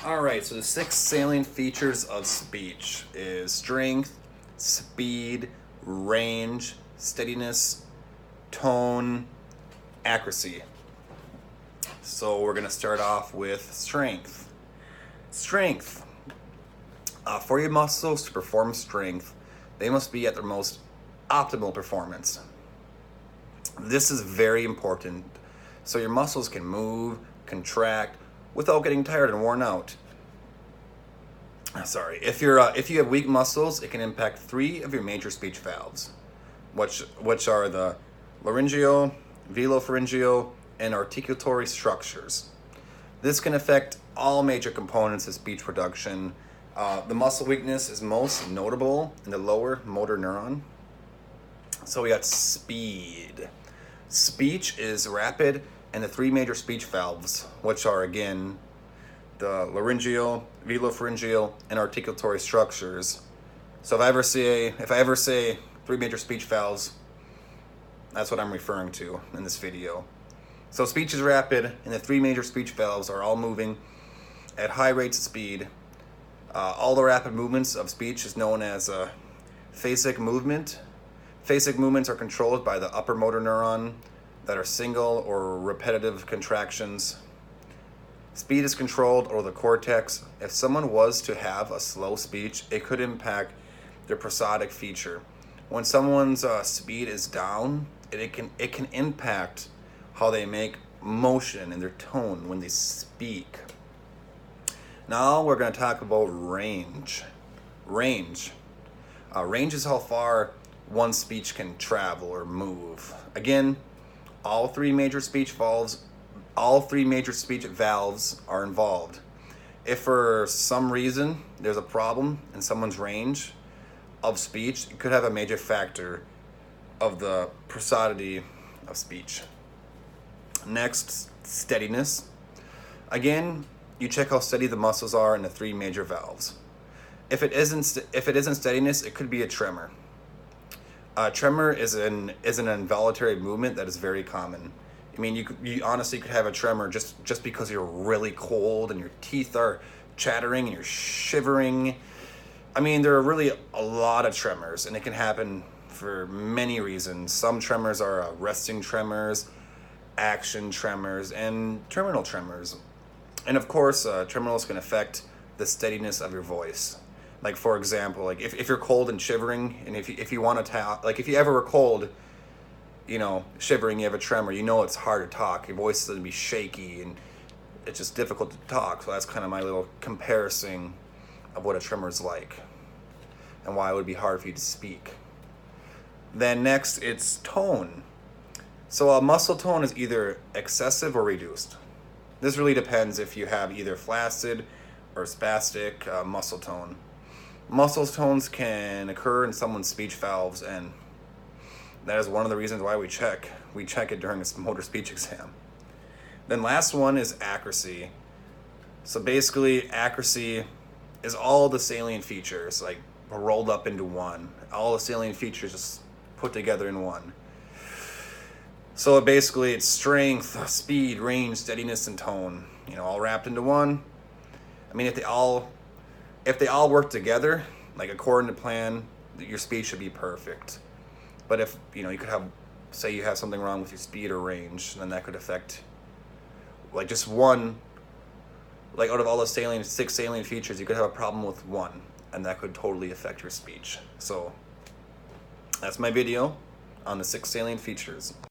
Alright, so the 6 salient features of speech is strength, speed, range, steadiness, tone, accuracy. So we're going to start off with strength. Strength. For your muscles to perform strength, they must be at their most optimal performance. This is very important so your muscles can move, contract, without getting tired and worn out. Sorry, if you have weak muscles, it can impact 3 of your major speech valves, which are the laryngeal, velopharyngeal, and articulatory structures. This can affect all major components of speech production. The muscle weakness is most notable in the lower motor neuron. So we got speed. Speech is rapid and the 3 major speech valves, which are again the laryngeal, velopharyngeal, and articulatory structures. So if I ever say 3 major speech valves, that's what I'm referring to in this video. So speech is rapid, and the 3 major speech valves are all moving at high rates of speed. All the rapid movements of speech is known as phasic movement. Phasic movements are controlled by the upper motor neuron that are single or repetitive contractions. Speed is controlled over the cortex. If someone was to have a slow speech, it could impact their prosodic feature. When someone's speed is down, it can impact how they make motion and their tone when they speak. Now we're going to talk about range. Range is how far one speech can travel or move. Again, all 3 major speech valves are involved. If for some reason there's a problem in someone's range of speech, it could have a major factor of the prosodity of speech. Next, steadiness. Again, you check how steady the muscles are in the 3 major valves. If it isn't steadiness, it could be a tremor. Tremor is an involuntary movement that is very common. I mean, you honestly could have a tremor just because you're really cold and your teeth are chattering and you're shivering. I mean, there are really a lot of tremors, and it can happen for many reasons. Some tremors are resting tremors, action tremors, and terminal tremors. And of course, tremors can affect the steadiness of your voice. Like, for example, like if you're cold and shivering, and if you want to talk, like if you ever were cold, shivering, you have a tremor, it's hard to talk. Your voice is going to be shaky and it's just difficult to talk. So that's kind of my little comparison of what a tremor is like and why it would be hard for you to speak. Then next, it's tone. So a muscle tone is either excessive or reduced. This really depends if you have either flaccid or spastic muscle tone. Muscle tones can occur in someone's speech valves, and that is one of the reasons why we check it during a motor speech exam. Then last one is accuracy. So basically, accuracy is all the salient features, like rolled up into one. All the salient features just put together in one. So basically, it's strength, speed, range, steadiness, and tone, all wrapped into one. I mean, if they all work together, like according to plan, your speech should be perfect. But if, you could you have something wrong with your speed or range, then that could affect, like just one, like out of all the 6 salient features, you could have a problem with one, and that could totally affect your speech. So that's my video on the 6 salient features.